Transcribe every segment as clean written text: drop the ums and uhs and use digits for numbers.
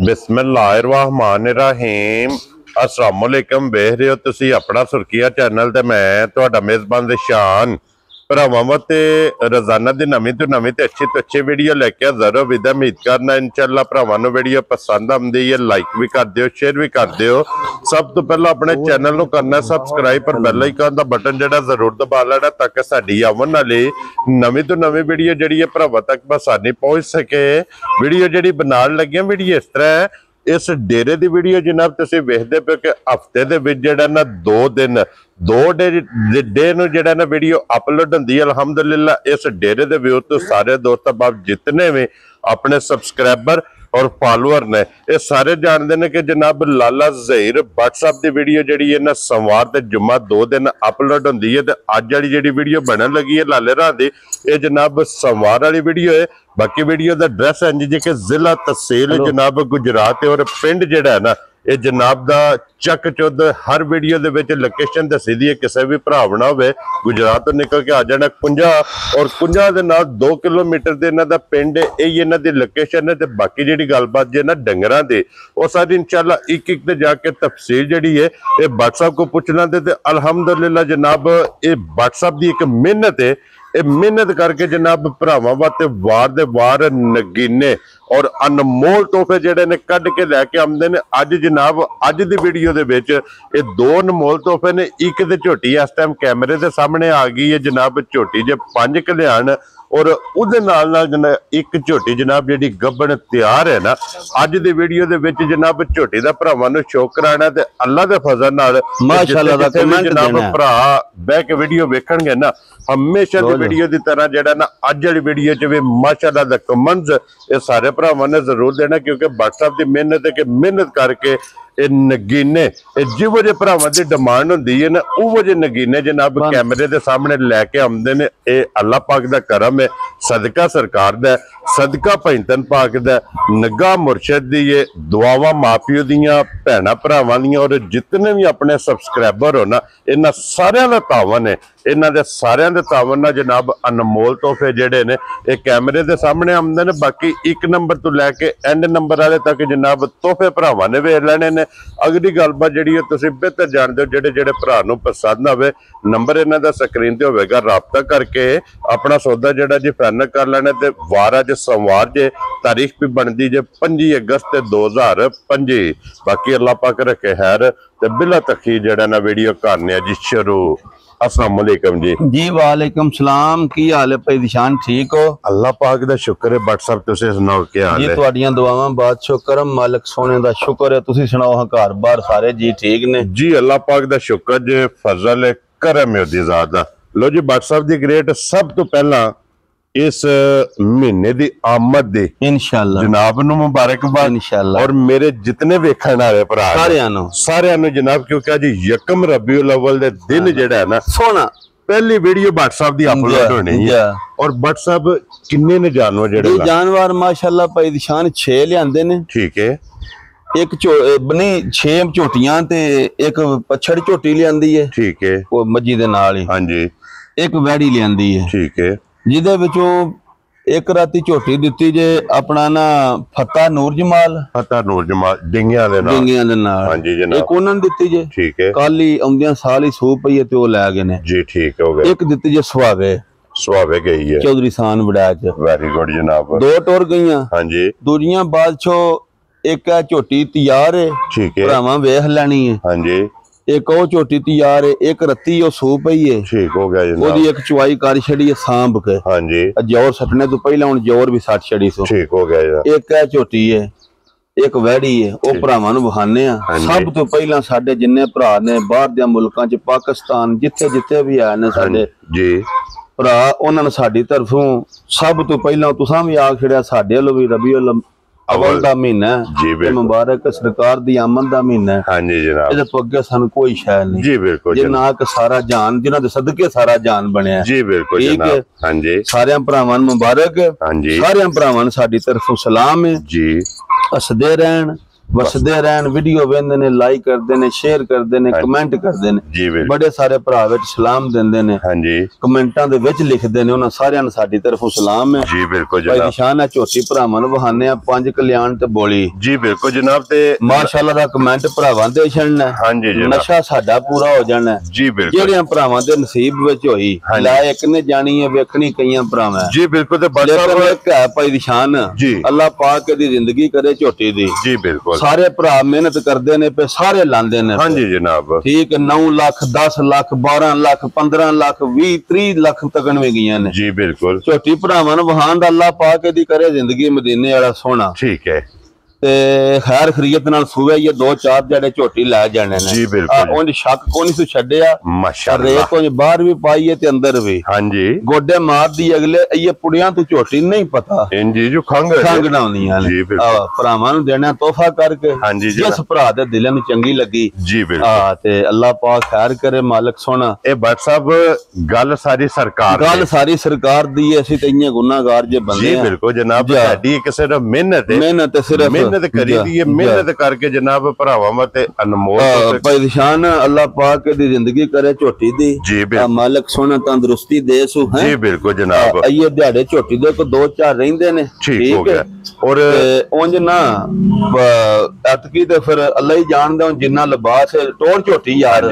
बिस्मिल्लाहिर्रहमानिर्रहीम अस्सलामुअलैकुम। वेख रहे हो तुसी अपना सुर्खिया चैनल ते मैं तुहाडा मेजबान शान भरावां ते रोजाना दी नवीं तो नवीं ते अच्छी वीडियो लेके हाज़र हो। विद उम्मीद करना इंशाअल्लाह भरावां नूं वीडियो पसंद आउंदी है, लाइक भी कर दिओ, शेयर भी कर दिओ। सब तो पहला अपने चैनल नूं करना सबसक्राइब पर बेल आइकन दा बटन जिहड़ा जरूर दबा लेना ताकि साडी आवन वाली नवीं तो नवीं वीडियो जिहड़ी है भरावां तक आसानी पहुंच सके। वीडियो जिहड़ी बनाउण लगे वीडियो इस तरह है। इस डेरे की वीडियो जनाब तुसीं वेखदे पे कि हफ्ते दे विच जिहड़ा ना दो डे नूं जिहड़ा ना वीडियो अपलोड हुंदी है। अल्हम्दुलिल्लाह इस डेरे दे व्यू तो सारे दोस्त बाप जितने भी अपने सबसक्राइबर और फॉलोअर ने ये सारे जानते हैं कि जनाब लाला ज़हीर व्हाट्सएप की वीडियो जी है ना सोमवार ते जुम्मा 2 दिन अपलोड होंदी है। तो अज वाली जी वीडियो बनन लगी है लाले राह की, ये जनाब सोमवार वाली वीडियो है। बाकी वीडियो का एड्रैस है जी कि जिला तहसील जनाब गुजरात और पिंड जिहड़ा है ना ये जनाब दा चक चुद हर वीडियो दे विच लोकेशन दसी दी है। किसी भी भरा ना हो गुजरात तो निकल के आ जाना कुंजा और कुंजा दे नाल 2 किलोमीटर दे इन्हां दा पिंड है, यही इन्हां दी लोकेशन है। ते बाकी जिहड़ी गलबात जे ना डंगरां दी वो सारी इंशाअल्लाह एक एक ते जाके तफसील जिहड़ी है ये व्हाट्सएप को पुछना ते अल्हम्दुलिल्लाह जनाब ये व्हाट्सएप दी एक मेहनत है। ये मेहनत करके जनाब भरावां वास्ते वार दे वार नगीने और अनमोल तोहफे जिहड़े ने कढ के लैके आउंदे ने। अज जनाब अज दी वीडियो दे विच ये 2 अनमोल तोहफे ने। एक ते झोटी इस टाइम कैमरे दे सामने आ गई है जनाब, झोटी जे 5 कल्याण और उहदे नाल नाल एक झोटी जनाब जिहड़ी गब्बन तैयार है ना। अज दी वीडियो दे विच जनाब झोटी दा भरावां नूं शौक कराना ते अल्लाह दे फजल नाल माशाअल्लाह दा कमेंट जनाब भरा बह के वीडियो वेखणगे ना हमेशा दी वीडियो दी तरह जिहड़ा ना अज वाली वीडियो च भी माशाअल्लाह दा कमेंट्स ये सारे भरावां ने जरूर देना, क्योंकि व्हाट्सएप दी मेहनत है कि मेहनत करके ये नगीने जिहो जे भरावां दी डिमांड हुंदी है ना उहो जे नगीने जनाब कैमरे दे सामने लैके आउंदे ने। ये अल्लाह पाक दा करम है, सदका सरकार दा, सदका भैंतन पाक दा, नगा मुर्शद दी, ये दुआवां मां प्यो दियां भैणां भरावां दियां और जितने भी अपने सबसक्राइबर हो ना इन्हां सारियां दा तावन है। इन्हां दे सारियां दे तावन नाल जनाब अनमोल तोहफे जिहड़े ने ये कैमरे दे सामने आउंदे ने। बाकी 1 नंबर तो लैके एंड नंबर वाले तक जनाब तोहफे भरावां ने वेख लेने ने। अगली गलबात जिहड़ी है तुसीं बेहतर जानदे हो, जेहड़े जेहड़े भरा नूं पसंद आवे नंबर इन्हां दा स्क्रीन ते होवेगा, राबता करके अपना सौदा जिहड़ा जी फाइनल कर लेना। ते वार अज सोमवार जे तारीख भी बनदी जे 25 अगस्त 2025। बाकी अल्लाह पाक रखे खैर ते बिला तखीर जिहड़ा ना वीडियो करने जी शुरू। अस्सलाम वालेकुम जी वालेकुम सलाम। की हाल है भाई दिशान, ठीक हो? अल्लाह पाक दा शुक्र है। व्हाट्सएप तुसीं सुनाओ क्या हाल है? जी तुहाडियां दुआवां बात शुक्र, मालिक सोने दा शुक्र है। तुसीं सुनाओ हां घर बार सारे जी ठीक ने? जी अल्लाह पाक दा शुक्र जे फजल है करम है दी ज़ात दा। लो जी व्हाट्सएप दी ग्रेट सब तो पहला इस महीने दी आमद दी इंशाअल्लाह जनाब नूं मुबारकबाद इंशाअल्लाह और मेरे जितने वेखण वाले भरा सारियां नूं जनाब, क्योंकि अज यकम रबीउल अव्वल दे दिन जिहड़ा है ना सोना पहली वीडियो व्हाट्सएप दी अपलोड होनी है। और व्हाट्सएप किन्ने ने जानवर जिहड़े जानवर माशाअल्लाह भाई दिशान 6 लियांदे ने। ठीक है, एक नहीं 6 झोटियां ते एक पछड़ झोटी लियांदी है। ठीक है, वो मज्जी दे नाल ही। हां जी, एक वैड़ी लियांदी है। ठीक है, जिदे विचों एक राती झोटी दिती जे अपना ना फता नूर जमाल डिंगियां दे नाल। हां जी जनाब, एक उन्हां ने दिती जे। ठीक है, काली आउंदियां साल ही सूप पई है ते ओ लै गए ने जी। ठीक हो गया। एक दिती जे सुहावे गई है चौधरी सान बड़ा च। वेरी गुड जनाब। 2 टुर गईयां। हां जी, दूजियां बादशो एक है झोटी तैयार है। ठीक है, भरावां वेख लेनी है। हां जी, एक ओ झोटी तैयार है, एक रत्ती ओ सू पई है। ठीक हो गया जनाब। ओदी एक चुवाई कर छड़ी है सांभ के। हां जी, जोर सटने तो पहले हुन जोर भी सट छड़ी सो। ठीक हो गया। एक है झोटी है, एक वैड़ी है, ओ भरावां नूं वहाने आ। सब तो पहला साडे जिन्ने भरा ने बाहर दे मुल्कां च पाकिस्तान जिथे जिथे भी आए ने साडे जी भरा उन्हां ने साडी तरफों सब तो पहला तुसां भी आख छड़िया साडे लो भी रबीउल अव्वल दा महीना जी, मुबारक सरकार दी आमद दा महीना। हां जी जनाब, इहदे तो अगे सानू कोई शय नहीं जी। बिल्कुल, जिन्ना के सारा जान जिन्हां दे सदके सारा जान बनया जी। बिल्कुल जनाब। हां जी, सारे भरावां नूं मुबारक। हां जी, सारे भरावां नूं साडी तरफों सलाम है जी। हसदे रहन, ਵਸਦੇ ਰਹਿਣ ਵੀਡੀਓ ਵੇਖਦੇ ਨੇ ਲਾਈਕ ਕਰਦੇ ਨੇ ਸ਼ੇਅਰ ਕਰਦੇ ਨੇ ਕਮੈਂਟ ਕਰਦੇ ਨੇ ਬੜੇ ਸਾਰੇ ਭਰਾ ਵਿੱਚ ਸਲਾਮ ਦਿੰਦੇ ਨੇ ਹਾਂਜੀ ਕਮੈਂਟਾਂ ਦੇ ਵਿੱਚ ਲਿਖਦੇ ਨੇ ਉਹਨਾਂ ਸਾਰਿਆਂ ਨੂੰ ਸਾਡੀ ਤਰਫੋਂ ਸਲਾਮ ਹੈ ਜੀ ਬਿਲਕੁਲ ਜਨਾਬ ਭਾਈ ਨਿਸ਼ਾਨ ਹੈ ਝੋਟੀ ਭਰਾਵਾਂ ਨੂੰ ਵਹਾਨੇ ਆ 5 ਕਲਿਆਣ ਤੇ ਬੋਲੀ ਜੀ ਬਿਲਕੁਲ ਜਨਾਬ ਤੇ ਮਾਸ਼ਾਅੱਲਾ ਦਾ ਕਮੈਂਟ ਭਰਾਵਾਂ ਦੇ ਛੜਨਾ ਹਾਂਜੀ ਜਨਾਬ ਨਸ਼ਾ ਸਾਡਾ ਪੂਰਾ ਹੋ ਜਾਣਾ ਜੀ ਬਿਲਕੁਲ ਜਿਹੜਿਆਂ ਭਰਾਵਾਂ ਦੇ ਨਸੀਬ ਵਿੱਚ ਹੋਈ ਲੈ ਇੱਕ ਨੇ ਜਾਣੀ ਹੈ ਵੇਖਣੀ ਕਈਆਂ ਭਰਾਵਾਂ ਜੀ ਬਿਲਕੁਲ ਤੇ ਬਾਦਸ਼ਾਹ ਭਾਈ ਨਿਸ਼ਾਨ ਅੱਲਾਹ ਪਾਕ ਦੀ ਜ਼ਿੰਦਗੀ ਕਰੇ ਝੋਟੀ ਦੀ ਜੀ ਬਿਲकुल ਸਾਰੇ ਭਰਾ ਮਿਹਨਤ ਕਰਦੇ ਨੇ ਤੇ ਸਾਰੇ ਲਾਂਦੇ ਨੇ ਹਾਂਜੀ ਜਨਾਬ ਠੀਕ 9 ਲੱਖ 10 ਲੱਖ 12 ਲੱਖ 15 ਲੱਖ 20 30 ਲੱਖ ਤੱਕਣ ਵੀ ਗਈਆਂ ਨੇ ਜੀ ਬਿਲकुल ਝੋਟੀ ਭਰਾਵਾਂ ਨੂੰ ਵਹਾਨ ਦਾ ਅੱਲਾਹ ਪਾਕ ਦੀ ਕਰੇ ਜ਼ਿੰਦਗੀ ਮਦੀਨੇ ਵਾਲਾ ਸੋਹਣਾ ਠੀਕ ਹੈ ਤੇ ਖੈਰ ਖਰੀਅਤ ਨਾਲ ਸੂਵੇ ਇਹ 2-4 ਜਿਹੜੇ ਝੋਟੀ ਲੈ ਜਾਣੇ ਨੇ ਜੀ ਬਿਲकुल ਉਹਨ ਸ਼ੱਕ ਕੋਈ ਨਹੀਂ ਛੱਡਿਆ ਮਾਸ਼ਾਅੱਲਾ ਰੇਤ ਕੋਈ ਬਾਹਰ ਵੀ ਪਾਈਏ ਤੇ ਅੰਦਰ ਵੀ ਹਾਂਜੀ ਗੋਡੇ ਮਾਰਦੀ ਅਗਲੇ ਇਹ ਪੁੜੀਆਂ ਤੋਂ ਝੋਟੀ ਨਹੀਂ ਪਤਾ ਇੰਜੀ ਜੋ ਖੰਗ ਨਾ ਹੁੰਦੀਆਂ ਨੇ ਭਰਾਵਾਂ ਨੂੰ ਦੇਣਾ ਤੋਹਫਾ ਕਰਕੇ ਜਿਸ ਭਰਾ ਦੇ ਦਿਲ ਨੂੰ ਚੰਗੀ ਲੱਗੀ ਜੀ ਬਿਲकुल ਤੇ ਅੱਲਾਹ ਪਾਕ ਖੈਰ ਕਰੇ ਮਾਲਕ ਸੋਹਣਾ ਇਹ ਬੱਟ ਸਾਹਿਬ ਗੱਲ ਸਾਰੀ ਸਰਕਾਰ ਦੀ ਅਸੀਂ ਤੇ ਇੰਨੇ ਗੁਨਾਹਗਾਰ ਜੇ ਬੰਦੇ ਜੀ ਬਿਲकुल ਜਨਾਬ ਸਾਡੀ ਇੱਕ ਸਿਰਫ ਮਿਹਨਤ ਸਿਰਫ ਮਿਹਨਤ ਕਰੀ ਦੀ ਹੈ ਮਿਹਨਤ ਕਰਕੇ ਜਨਾਬ ਭਰਾਵਾਂ ਤੇ ਅਨਮੋਲ ਭਾਈ ਨਿਸ਼ਾਨ ਅੱਲਾਹ ਪਾਕ ਦੀ ਜ਼ਿੰਦਗੀ ਕਰੇ ਝੋਟੀ ਦੀ ਜੀ ਮਾਲਕ ਸੋਹਣਾ ਤੰਦਰੁਸਤੀ ਦੇ ਸੂ ਹੈ ਜੀ ਬਿਲकुल ਜਨਾਬ ਇਹ ਦਿਹਾੜੇ ਝੋਟੀ ਦੇ ਕੋ 2-4 ਰਹਿੰਦੇ ਨੇ ਠੀਕ ਹੋ ਗਿਆ ਔਰ ਉਂਝ ਨਾ ਅਤਕੀ ਤੇ ਫਿਰ ਅੱਲਾਹ ਹੀ ਜਾਣਦਾ ਜਿੰਨਾ ਲਿਬਾਸ ਟੋਰ ਝੋਟੀ ਯਾਰ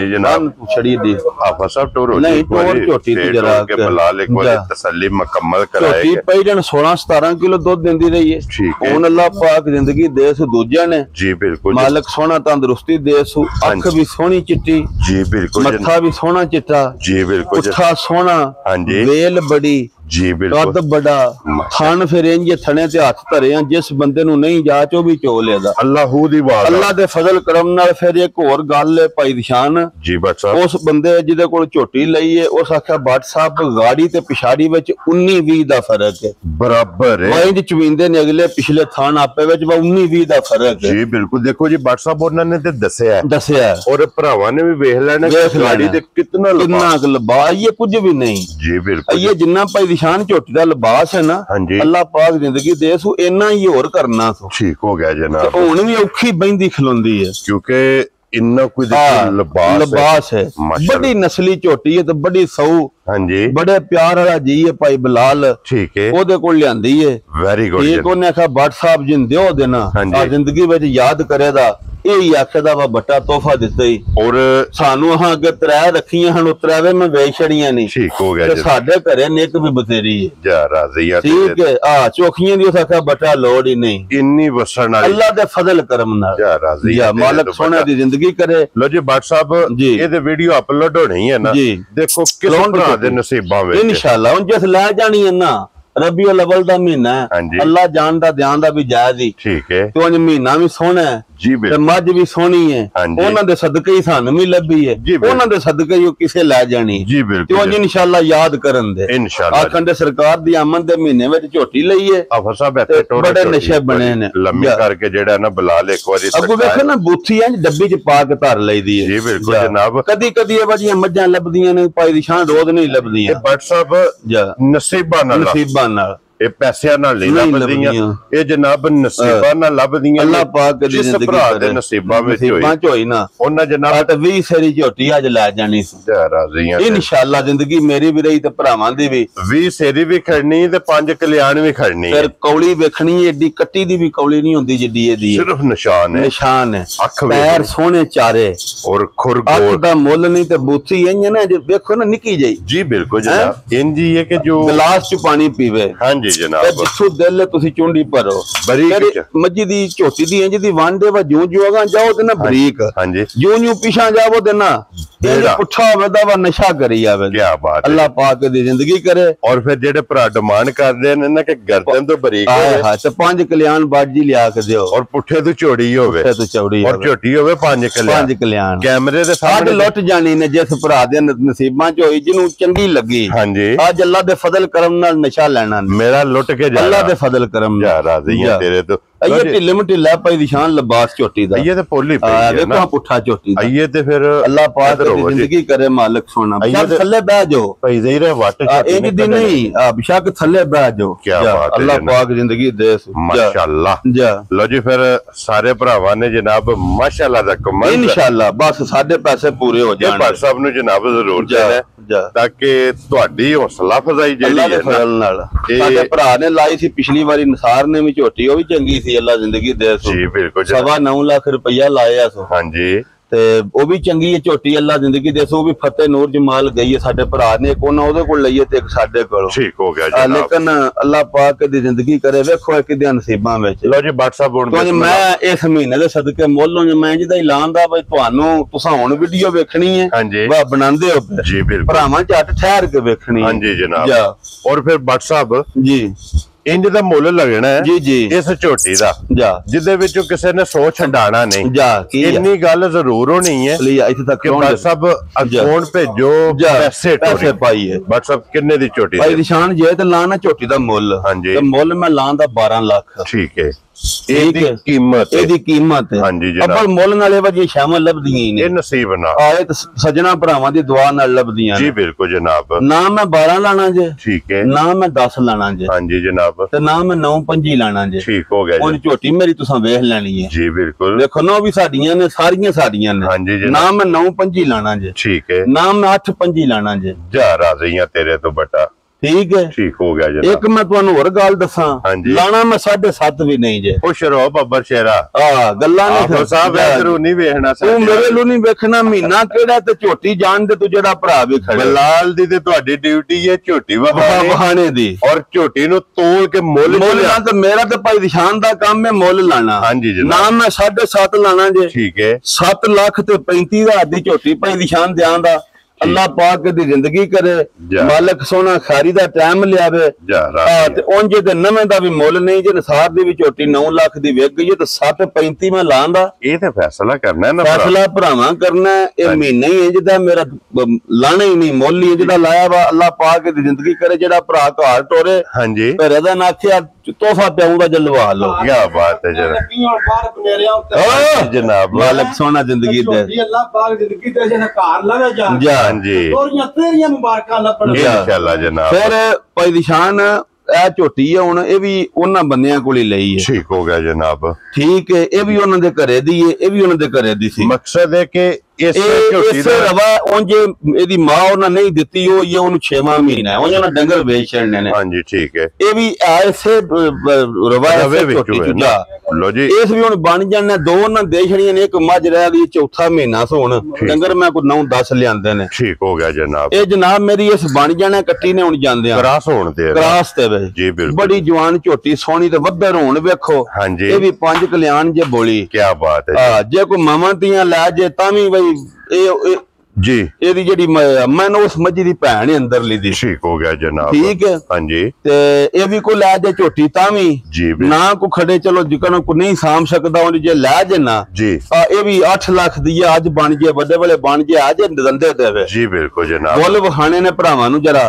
ਛੜੀ ਦੀ ਆਪਾ ਸਭ ਟੋਰ ਨਹੀਂ ਟੋਰ ਝੋਟੀ ਤੇ ਜਰਾ ਕੇ ਬਲਾਲ ਇੱਕ ਵਾਰ ਤਸੱਲੀ ਮੁਕੰਮਲ ਕਰਾਏ ਝੋਟੀ ਪਹਿਲਾਂ 16-17 ਕਿਲੋ ਦੁੱਧ ਦਿੰਦੀ ਰਹੀ ਹੈ ਹੁਣ ਅੱਲਾਹ ਪਾਕ ਜ਼ਿੰਦਗੀ ਦੇ ਸੂ ਦੂਜਿਆਂ ਨੇ ਜੀ ਬਿਲकुल ਮਾਲਕ ਸੋਹਣਾ ਤੰਦਰੁਸਤੀ ਦੇ ਸੂ ਅੱਖ ਵੀ ਸੋਹਣੀ ਚਿੱਟੀ ਜੀ ਬਿਲकुल ਮੱਥਾ ਵੀ ਸੋਹਣਾ ਚਿੱਟਾ ਜੀ ਬਿਲकुल ਪੁੱਠਾ ਸੋਹਣਾ ਹਾਂਜੀ ਵੇਲ ਬੜੀ ਜੀ ਬਿਲकुल ਕੱਦ ਬੜਾ ਥਣ ਫਿਰ ਇੰਜ ਥਣੇ ਤੇ ਹੱਥ ਧਰੇ ਆ ਜਿਸ ਬੰਦੇ ਨੂੰ ਨਹੀਂ ਜਾਚ ਉਹ ਵੀ ਚੋ ਲੈਦਾ ਅੱਲਾਹੂ ਦੀ ਬਾਤ ਅੱਲਾਹ ਦੇ ਫਜ਼ਲ ਕਰਮ ਨਾਲ ਫਿਰ ਇੱਕ ਹੋਰ ਗੱਲ ਹੈ ਭਾਈ ਨਿਸ਼ਾਨ ਜੀ ਬੱਟ ਸਾਹਿਬ ਉਸ ਬੰਦੇ ਜਿਹਦੇ ਕੋਲ ਝੋਟੀ ਲਈ ਹੈ ਉਸ ਆਖਿਆ ਬੱਟ ਸਾਹਿਬ ਗਾੜੀ ਤੇ ਪਿਛਾੜੀ ਵਿੱਚ 19-20 ਦਾ ਫਰਕ ਹੈ ਬਰਾਬਰ ਹੈ ਇੰਜ ਚਵਿੰਦੇ ਨੇ ਅਗਲੇ ਪਿਛਲੇ ਥਣ ਆਪੇ ਵਿੱਚ 19-20 ਦਾ ਫਰਕ ਹੈ ਜੀ ਬਿਲकुल ਦੇਖੋ ਜੀ ਬੱਟ ਸਾਹਿਬ ਉਹਨਾਂ ਨੇ ਤੇ ਦੱਸਿਆ ਔਰ ਭਰਾਵਾਂ ਨੇ ਵੀ ਵੇਖ ਲੈਣਾ ਗਾੜੀ ਤੇ ਕਿੰਨਾ ਲੰਬਾ ਇਹ ਕੁਝ ਵੀ ਨਹੀਂ ਜੀ ਬਿਲकुल ਇਹ ਜਿੰਨਾ ਭਾਈ ਨਿਸ਼ਾਨ ਝੋਟੀ ਦਾ ਲਿਬਾਸ ਹੈ ਨਾ ਅੱਲਾਹ ਪਾਕ ਜ਼ਿੰਦਗੀ ਦੇ ਸੂ ਇੰਨਾ ਹੀ ਹੋਰ ਕਰਨਾ ਸੋ ਠੀਕ ਹੋ ਗਿਆ ਜਨਾਬ ਹੁਣ ਵੀ ਔਖੀ ਬੈਂਦੀ ਖਲੋਂਦੀ ਹੈ ਕਿਉਂਕਿ ਇੰਨਾ ਕੋਈ ਲਿਬਾਸ ਹੈ ਬੜੀ ਨਸਲੀ ਝੋਟੀ ਹੈ ਤੇ ਬੜੀ ਸੌ ਹਾਂਜੀ ਬੜੇ ਪਿਆਰ ਵਾਲਾ ਜੀ ਹੈ ਭਾਈ ਬਲਾਲ ਠੀਕ ਹੈ ਉਹਦੇ ਕੋਲ ਲਿਆਂਦੀ ਹੈ ਵੈਰੀ ਗੁੱਡ ਠੀਕ ਉਹਨੇ ਆਖਿਆ ਬੱਟ ਸਾਹਿਬ ਜਿੰਦੇ ਹੋ ਦੇਣਾ ਆ ਜ਼ਿੰਦਗੀ ਵਿੱਚ ਯਾਦ ਕਰੇਦਾ ਇਹ ਆਖਦਾ ਵਾ ਬੱਟਾ ਤੋਹਫਾ ਦਿੱਤਾ ਹੀ ਔਰ ਸਾਨੂੰ ਹਾਂ ਅੱਗੇ ਤਰੇ ਰੱਖੀਆਂ ਹਨ ਉਤਰਾਵੇ ਮੈਂ ਵੇਚ ਛੜੀਆਂ ਨਹੀਂ ਠੀਕ ਹੋ ਗਿਆ ਤੇ ਸਾਡੇ ਘਰੇ ਨਿੱਕ ਵੀ ਬਥੇਰੀ ਹੈ ਜਾ ਰਾਜ਼ੀਆ ਠੀਕ ਹੈ ਆ ਚੋਖੀਆਂ ਦੀ ਉਸਾ ਬੱਟਾ ਲੋੜ ਹੀ ਨਹੀਂ ਇੰਨੀ ਵਸਣ ਵਾਲੀ ਅੱਲਾਹ ਦੇ ਫਜ਼ਲ ਕਰਮ ਨਾਲ ਜਾ ਰਾਜ਼ੀਆ ਮਾਲਕ ਸੋਹਣਾ ਦੀ ਜ਼ਿੰਦਗੀ ਕਰੇ ਲੋ ਜੀ ਬੱਟ ਸਾਹਿਬ ਇਹਦੇ ਵੀਡੀਓ ਅਪਲੋਡ ਹੋਣੀ ਹੈ ਨਾ ਦੇਖੋ ਕਿਸ ਭਰਾ ਦੇ ਨਸੀਬਾਂ ਵਿੱਚ ਇਨਸ਼ਾਅੱਲਾ ਹੁਣ ਜਿਸ ਲੈ ਜਾਣੀ ਹੈ ਨਾ रबीउल अव्वल ਦਾ ਮਹੀਨਾ ਅੱਲਾਹ ਜਾਨ ਦਾ ਧਿਆਨ ਦਾ ਵੀ ਜਾਇਜ਼ ਹੀ ਠੀਕ ਹੈ ਤੇ ਉਹ ਮਹੀਨਾ ਵੀ ਸੋਹਣਾ ਹੈ ਜੀ ਬਿਲकुल ਮੱਝ ਵੀ ਸੋਹਣੀ ਹੈ ਉਹਨਾਂ ਦੇ ਸਦਕੇ ਹੀ ਸਾਨੂੰ ਵੀ ਲੱਭੀ ਹੈ ਉਹਨਾਂ ਦੇ ਸਦਕੇ ਹੀ ਉਹ ਕਿਸੇ ਲੈ ਜਾਣੀ ਜੀ ਬਿਲकुल ਤੇ ਉਹ ਇਨਸ਼ਾਅੱਲਾ ਯਾਦ ਕਰਨ ਦੇ ਇਨਸ਼ਾਅੱਲਾ ਆਖਣ ਦੇ ਸਰਕਾਰ ਦੀ ਆਮਦ ਦੇ ਮਹੀਨੇ ਵਿੱਚ ਝੋਟੀ ਲਈ ਹੈ ਆਫਰ ਸਾਹਿਬ ਇੱਥੇ ਟੋਰੇ ਬੜੇ ਨਸ਼ੇ ਬਣੇ ਨੇ ਲੰਮੀ ਕਰਕੇ ਜਿਹੜਾ ਨਾ ਬਲਾਲ ਇੱਕ ਵਾਰੀ ਅੱਗੋਂ ਵੇਖੋ ਨਾ ਬੂਥੀ ਇੰਜ ਡੱਬੀ ਚ ਪਾ ਕੇ ਧਰ ਲਈਦੀ ਹੈ ਜੀ ਬਿਲकुल ਜਨਾਬ ਕਦੀ ਕਦੀ ਇਹ ਵਜੀਆਂ ਮੱਝਾਂ ਲੱਭਦੀਆਂ ਨੇ ਭਾਈ ਦੀ ਸ਼ਾਨ ਰੋਜ਼ ਨਹੀਂ ਲੱਭਦੀਆਂ ਬੱਟ ਸਾਹਿਬ ਨਸੀਬਾਂ ਨਾਲ ਇਹ ਪੈਸਿਆਂ ਨਾਲ ਨਹੀਂ ਲੱਭਦੀਆਂ ਇਹ ਜਨਾਬ ਨਸੀਬਾਂ ਨਾਲ ਲੱਭਦੀਆਂ ਅੱਲਾਹ ਪਾਕ ਦੀ ਜ਼ਿੰਦਗੀ ਭਰਾ ਦੇ ਨਸੀਬਾਂ ਵਿੱਚ ਹੋਈ ਨਾ ਉਹਨਾਂ ਜਨਾਬ ਤੇ 20 ਸਰੀ ਝੋਟੀ ਅੱਜ ਲੈ ਜਾਣੀ ਸੀ ਰਾਜ਼ੀਆਂ ਇਨਸ਼ਾਅੱਲਾ ਜ਼ਿੰਦਗੀ ਮੇਰੀ ਵੀ ਰਹੀ ਤੇ ਭਰਾਵਾਂ ਦੀ ਵੀ 20 ਸਰੀ ਵੀ ਖੜਨੀ ਤੇ 5 ਕਲਿਆਣ ਵੀ ਖੜਨੀ ਫਿਰ ਕੌਲੀ ਵੇਖਣੀ ਏਡੀ ਕੱਟੀ ਦੀ ਵੀ ਕੌਲੀ ਨਹੀਂ ਹੁੰਦੀ ਜਿੱਡੀ ਇਹਦੀ ਸਿਰਫ ਨਿਸ਼ਾਨ ਹੈ ਪੈਰ ਸੋਹਣੇ ਚਾਰੇ ਔਰ ਖੁਰ ਗੋਲ ਦਾ ਮੁੱਲ ਨਹੀਂ ਤੇ ਬੂਥੀ ਇੰਜ ਨਾ ਜੇ ਵੇਖੋ ਨਾ ਨਿੱਕੀ ਜਿਹੀ ਜੀ ਬਿਲकुल ਜਨਾਬ ਇੰਜ ਹੀ ਹੈ ਕਿ ਜੋ ਗਲਾਸ ਚ ਪਾਣੀ ਪੀਵੇ ਹਾਂਜੀ ਜਨਾਬ ਜਿੱਥੋਂ ਦਿਲ ਤੁਸੀਂ ਚੁੰਡੀ ਭਰੋ ਬਰੀਕ ਮੱਝੀ ਦੀ ਝੋਟੀ ਦੀ ਇੰਜ ਦੀ ਵਾਂਡੇ ਵਾ ਜੂੰ ਜੂਗਾ ਜਾਓ ਤੇ ਨਾ ਬਰੀਕ ਹਾਂਜੀ ਜੂੰ ਪਿਛਾਂ ਜਾਵੋ ਤੇ ਨਾ ਇਹ ਪੁੱਠਾ ਹੋਵੇ ਦਾ ਵਾ ਨਸ਼ਾ ਕਰੀ ਆਵੇ ਕੀ ਬਾਤ ਅੱਲਾਹ ਪਾਕ ਦੀ ਜ਼ਿੰਦਗੀ ਕਰੇ ਔਰ ਫਿਰ ਜਿਹੜੇ ਭਰਾ ਡਿਮਾਂਡ ਕਰਦੇ ਨੇ ਨਾ ਕਿ ਗਰਦਨ ਤੋਂ ਬਰੀਕ ਹੋਵੇ ਹਾਂ ਤੇ 5 ਕਲਿਆਣ ਬਾਜੀ ਲਿਆ ਕੇ ਦਿਓ ਔਰ ਪੁੱਠੇ ਤੋਂ ਚੌੜੀ ਹੋਵੇ ਪੁੱਠੇ ਤੋਂ ਚੌੜੀ ਔਰ ਝੋਟੀ ਹੋਵੇ 5 ਕਲਿਆਣ ਕੈਮਰੇ ਦੇ ਸਾਹਮਣੇ ਲੁੱਟ ਜਾਣੀ ਨੇ ਜਿਸ ਭਰਾ ਦੇ ਨਸੀਬਾਂ ਚ ਹੋਈ ਜਿਹਨੂੰ ਚੰਗੀ ਲੱਗੀ ਹਾਂਜੀ ਅੱਜ ਅੱਲਾਹ ਦੇ ਫਜ਼ਲ ਕਰਮ ਨਾਲ ਨਸ਼ਾ ਲੈਣਾ ਮੇਰਾ ਜਾ ਲੁੱਟ ਕੇ ਜਾ अल्लाह दे फजल करम जा राजी है तेरे तो ये ढिले मटिला पाई दी शान लिबास झोटी दा ये तो पोली पे है ना पुठा झोटी दा ये तो फिर अल्लाह पाक दी जिंदगी करे मालिक सोना बेशक थल्ले बैठ जाओ भाई जहीर वाट एक दिन नहीं बेशक थल्ले बैठ जाओ क्या बात है अल्लाह पाक जिंदगी दे माशाअल्लाह जा लो जी फिर सारे भरावां ने जनाब माशाअल्लाह दा कमाल इंशाअल्लाह बस साडे पैसे पूरे हो जाण भाई साहब नु जनाब जरूर देना ताकि ਤੁਹਾਡੀ ਹੌਸਲਾ ਫਜ਼ਾਈ ਜਿਹੜੀ ਹੈ ਫਜ਼ਲ ਨਾਲ ਸਾਡੇ ਭਰਾ ਨੇ ਲਾਈ ਸੀ ਪਿਛਲੀ ਵਾਰੀ ਨਸਾਰ ਨੇ ਵੀ ਝੋਟੀ ਉਹ ਵੀ ਚੰਗੀ ਸੀ ਅੱਲਾ ਜ਼ਿੰਦਗੀ ਦੇ ਸੋ ਜੀ ਬਿਲਕੁਲ 9.5 ਲੱਖ ਰੁਪਇਆ ਲਾਇਆ ਸੋ ਹਾਂਜੀ ਤੇ ਉਹ ਵੀ ਚੰਗੀ ਹੈ ਝੋਟੀ ਅੱਲਾ ਜ਼ਿੰਦਗੀ ਦੇ ਸੋ ਉਹ ਵੀ ਫਤਿਹ ਨੂਰ ਜਮਾਲ ਗਈ ਹੈ ਸਾਡੇ ਭਰਾ ਨੇ ਇੱਕ ਉਹਨਾਂ ਉਹਦੇ ਕੋਲ ਲਈ ਤੇ ਇੱਕ ਸਾਡੇ ਕੋਲ ਠੀਕ ਹੋ ਗਿਆ ਜਨਾਬ ਲੇਕਿਨ ਅੱਲਾ ਪਾਕ ਦੀ ਜ਼ਿੰਦਗੀ ਕਰੇ ਵੇਖੋ ਕਿਹਦੇ ਨਸੀਬਾਂ ਵਿੱਚ ਲੋ ਜੀ WhatsApp ਹੁਣ ਮੈਂ ਇਸ ਮਹੀਨੇ ਦੇ ਸਦਕੇ ਮੁੱਲ ਮੈਂ ਜਿਹਦਾ ਐਲਾਨ ਦਾ ਬਈ ਤੁਹਾਨੂੰ ਤੁਸੀਂ ਹੁਣ ਵੀਡੀਓ ਵੇਖਣੀ ਹੈ ਵਾ ਬਣਾਉਂਦੇ ਹੋ ਜੀ ਬਿਲਕੁਲ ਭਰਾਵਾਂ ਝੱਟ ਠਹਿਰ ਕੇ ਵੇਖਣੀ ਹਾਂਜੀ ਜਨਾਬ ਔਰ ਫਿਰ WhatsApp ਜੀ ਇੰਜ ਦਾ ਮੁੱਲ ਲੱਗਣਾ ਹੈ ਜੀ ਜੀ ਇਸ ਝੋਟੀ ਦਾ ਜਿਹਦੇ ਵਿੱਚੋਂ ਕਿਸੇ ਨੇ ਸੋਚ ਛਡਾਣਾ ਨਹੀਂ ਇੰਨੀ ਗੱਲ ਜ਼ਰੂਰ ਹੋਣੀ ਹੈ ਇੱਥੇ ਤੱਕ WhatsApp ਅਕਾਊਂਟ ਭੇਜੋ ਪੈਸੇ ਪਾਈਏ WhatsApp ਕਿੰਨੇ ਦੀ ਝੋਟੀ ਭਾਈ ਨਿਸ਼ਾਨ ਜੇ ਤੇ ਲਾਣਾ ਝੋਟੀ ਦਾ ਮੁੱਲ ਤੇ ਮੁੱਲ ਮੈਂ ਲਾਂ ਦਾ 12 ਲੱਖ ਠੀਕ ਹੈ ਇਹਦੀ ਕੀਮਤ ਹਾਂਜੀ ਜਨਾਬ ਅੱਬਲ ਮੁੱਲ ਨਾਲੇ ਵਜੀ ਸ਼ਾਮਲ ਲੱਭਦੀਆਂ ਨੇ ਇਹ ਨਸੀਬ ਨਾ ਆਏ ਤੇ ਸਜਣਾ ਭਰਾਵਾਂ ਦੀ ਦੁਆ ਨਾਲ ਲੱਭਦੀਆਂ ਜੀ ਬਿਲਕੁਲ ਜਨਾਬ ਨਾ ਮੈਂ 12 ਲਾਣਾ ਜੇ ਠੀਕ ਹੈ ਨਾ ਮੈਂ 10 ਲਾਣਾ ਜੇ ਹਾਂਜੀ ਜਨਾਬ ਤੇ ਨਾ ਮੈਂ 9.25 ਲਾਣਾ ਜੇ ਠੀਕ ਹੋ ਗਿਆ ਜੀ ਉਹ ਝੋਟੀ ਮੇਰੀ ਤੁਸੀਂ ਵੇਖ ਲੈਣੀ ਹੈ ਜੀ ਬਿਲਕੁਲ ਦੇਖੋ ਨਾ ਵੀ ਸਾਡੀਆਂ ਨੇ ਸਾਰੀਆਂ ਸਾਡੀਆਂ ਨੇ ਹਾਂਜੀ ਨਾ ਮੈਂ 9.25 ਲਾਣਾ ਜੇ ਠੀਕ ਹੈ ਨਾ ਮੈਂ 8.25 ਲਾਣਾ ਜੇ ਜਾ ਰਾਜ਼ੀਆਂ ਤੇਰੇ ਤੋਂ ਬਟਾ ਠੀਕ ਹੈ ਠੀਕ ਹੋ ਗਿਆ ਜਨਾਬ ਇੱਕ ਮੈਂ ਤੁਹਾਨੂੰ ਹੋਰ ਗੱਲ ਦੱਸਾਂ ਲਾਣਾ ਮੈਂ 7.5 ਵੀ ਨਹੀਂ ਜੇ ਖੁਸ਼ ਰਹੋ ਬੱਬਰ ਸ਼ੇਰਾ ਗੱਲਾਂ ਨਹੀਂ ਸਾਹਿਬ ਐਸਰੂ ਨਹੀਂ ਵੇਖਣਾ ਤੂੰ ਮੇਰੇ ਨੂੰ ਨਹੀਂ ਵੇਖਣਾ ਮਹੀਨਾ ਕਿਹੜਾ ਤੇ ਝੋਟੀ ਜਾਣ ਦੇ ਤੂੰ ਜਿਹੜਾ ਭਰਾ ਵੀ ਖੜਾ ਬਲਾਲ ਦੀ ਤੇ ਤੁਹਾਡੀ ਡਿਊਟੀ ਹੈ ਝੋਟੀ ਵਹਾਣੇ ਦੀ ਔਰ ਝੋਟੀ ਨੂੰ ਤੋਲ ਕੇ ਮੁੱਲ ਨਾ ਤੇ ਮੇਰਾ ਤੇ ਭਾਈ ਨਿਸ਼ਾਨ ਦਾ ਕੰਮ ਹੈ ਮੁੱਲ ਲਾਣਾ ਹਾਂਜੀ ਨਾ ਮੈਂ 7.5 ਲਾਣਾ ਜੇ ਠੀਕ ਹੈ 7 ਲੱਖ ਤੇ 35,000 ਦੀ ਝੋਟੀ ਭਾਈ ਨਿਸ਼ਾਨ ਦਿਆਂ ਦਾ ਅੱਲਾਹ ਪਾਕ ਦੀ ਜ਼ਿੰਦਗੀ ਕਰੇ ਮਾਲਕ ਸੋਨਾ ਖਾਰੀ ਦਾ ਟਾਈਮ ਲਿਆਵੇ ਤੇ ਉਂਝੇ ਤੇ ਨਵੇਂ ਦਾ ਵੀ ਮੁੱਲ ਨਹੀਂ ਜੇ ਨਸਾਰ ਦੀ ਵੀ ਝੋਟੀ 9 ਲੱਖ ਦੀ ਵਿਕ ਗਈ ਤੇ 7.35 ਮੈਂ ਲਾਂਦਾ ਇਹ ਤੇ ਫੈਸਲਾ ਕਰਨਾ ਹੈ ਨਾ ਫੈਸਲਾ ਭਰਾਵਾਂ ਕਰਨਾ ਇਹ ਮਹੀਨਾ ਹੀ ਇੰਜ ਦਾ ਮੇਰਾ ਲਾਣਾ ਹੀ ਨਹੀਂ ਮੁੱਲ ਹੀ ਜਿਹੜਾ ਲਾਇਆ ਵਾ ਅੱਲਾਹ ਪਾਕ ਦੀ ਜ਼ਿੰਦਗੀ ਕਰੇ ਜਿਹੜਾ ਭਰਾ ਘਰ ਟੋਰੇ ਹਾਂਜੀ ਪਰ ਇਹਦਾ ਨਾ ਆਖਿਆ ਤੋਹਫਾ ਪਿਆਉਂ ਦਾ ਜਲਵਾ ਲੋ ਕੀ ਬਾਤ ਹੈ ਜਨਾਬ ਮਾਲਕ ਸੋਨਾ ਜ਼ਿੰਦਗੀ ਦੇ ਅੱਲਾਹ ਪਾਕ ਜ਼ਿੰਦਗੀ ਤੇ ਜਿਹਨੇ ਘਰ ਲਵੇ ਜਾ ਹਾਂਜੀ ਤੋਰੀਆਂ ਤੇਰੀਆਂ ਮੁਬਾਰਕਾਂ ਲੱਭਣ ਇਨਸ਼ਾਅੱਲਾ ਜਨਾਬ ਫਿਰ ਭਾਈ ਨਿਸ਼ਾਨ ਇਹ ਝੋਟੀ ਹੈ ਹੁਣ ਇਹ ਵੀ ਉਹਨਾਂ ਬੰਦਿਆਂ ਕੋਲ ਹੀ ਲਈ ਹੈ ਠੀਕ ਹੋ ਗਿਆ ਜਨਾਬ ਠੀਕ ਹੈ ਇਹ ਵੀ ਉਹਨਾਂ ਦੇ ਘਰੇ ਦੀ ਹੈ ਇਹ ਵੀ ਉਹਨਾਂ ਦੇ ਘਰੇ ਦੀ ਸੀ ਮਕਸਦ ਹੈ ਕਿ ਇਸ ਝੋਟੀ ਦਾ ਰਵਾ ਉਂਝ ਇਹਦੀ ਮਾਂ ਉਹਨਾਂ ਨਹੀਂ ਦਿੱਤੀ ਉਹ ਇਹ ਉਹਨੂੰ 6ਵਾਂ ਮਹੀਨਾ ਉਂਝ ਉਹਨਾਂ ਡੰਗਰ ਵੇਚ ਛੱਡਨੇ ਨੇ ਹਾਂਜੀ ਠੀਕ ਹੈ ਇਹ ਵੀ ਐਸੇ ਰਵਾ ਲੋ ਜੀ ਇਸ ਵੀ ਹੁਣ ਬਣ ਜਾਣਾ ਦੋ ਉਹਨਾਂ ਦੇ ਛੜੀਆਂ ਨੇ ਇੱਕ ਮੱਝ ਰਹਿ ਗਈ ਚੌਥਾ ਮਹੀਨਾ ਸੋਣ ਡੰਗਰ ਮੈਂ ਕੋਈ 9-10 ਲਿਆਂਦੇ ਨੇ ਠੀਕ ਹੋ ਗਿਆ ਜਨਾਬ ਇਹ ਜਨਾਬ ਮੇਰੀ ਇਸ ਬਣ ਜਾਣਾ ਕੱਟੀ ਨੇ ਹੁਣ ਜਾਂਦੇ ਆ ਕਰਾਸ ਹੋਣ ਤੇ ਕਰਾਸ ਤੇ ਵੇ ਜੀ ਬਿਲਕੁਲ ਬੜੀ ਜਵਾਨ ਝੋਟੀ ਸੋਹਣੀ ਤੇ ਵੱਧਰ ਹੋਣ ਵੇਖੋ ਹਾਂਜੀ ਇਹ ਵੀ 5 ਕਲਿਆਣ ਜੇ ਬੋਲੀ ਕੀ ਬਾਤ ਹੈ ਜੇ ਕੋਈ ਮਾਵਾਂ ਧੀਆਂ ਲੈ ਜੇ ਤਾਂ ਵੀ ਬਈ ਇਹ ਜੀ ਇਹਦੀ ਜਿਹੜੀ ਮੈਨੂੰ ਉਸ ਮੱਝੀ ਦੀ ਭੈਣ ਹੀ ਅੰਦਰਲੀ ਦੀ ਠੀਕ ਹੋ ਗਿਆ ਜਨਾਬ ਠੀਕ ਹੈ ਹਾਂਜੀ ਤੇ ਇਹ ਵੀ ਕੋ ਲੈ ਜੇ ਝੋਟੀ ਤਾਂ ਵੀ ਨਾ ਕੋ ਖੜੇ ਚਲੋ ਜਿਕਨ ਕੋ ਨਹੀਂ ਸਾਂਭ ਸਕਦਾ ਉਹ ਜੇ ਲੈ ਜੇ ਨਾ ਜੀ ਇਹ ਵੀ 8 ਲੱਖ ਦੀ ਅੱਜ ਬਣ ਜੇ ਵੱਡੇ ਵਾਲੇ ਬਣ ਜੇ ਅੱਜ ਦੰਦੇ ਦੇਵੇ ਜੀ ਬਿਲਕੁਲ ਜਨਾਬ ਮੁੱਲ ਵਖਾਣੇ ਨੇ ਭਰਾਵਾਂ ਨੂੰ ਜਰਾ